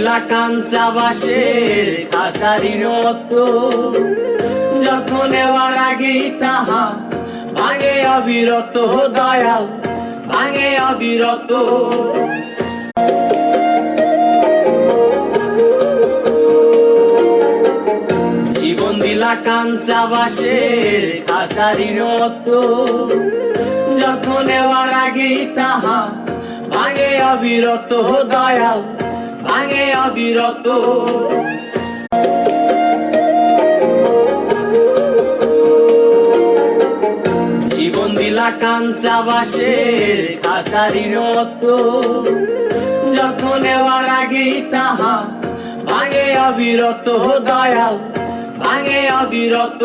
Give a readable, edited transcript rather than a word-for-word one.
দিলা কাঞ্চা বাসের কাছারির মতো, যখন নেওয়ার আগেই তাহা ভাঙে অবিরত, দয়াল ভাঙে অবিরত। জীবন দিলা কাঞ্চা বাসের কাছারির মতো, যখন নেওয়ার আগেই তাহা ভাঙে অবিরত, দয়াল ভাঙে অবিরত। জীবন দিলা কাঞ্চা বাসের কাছারির মতো, যখন নেওয়ার আগেই তাহা ভাঙে অবিরত, দয়াল ভাঙে অবিরত।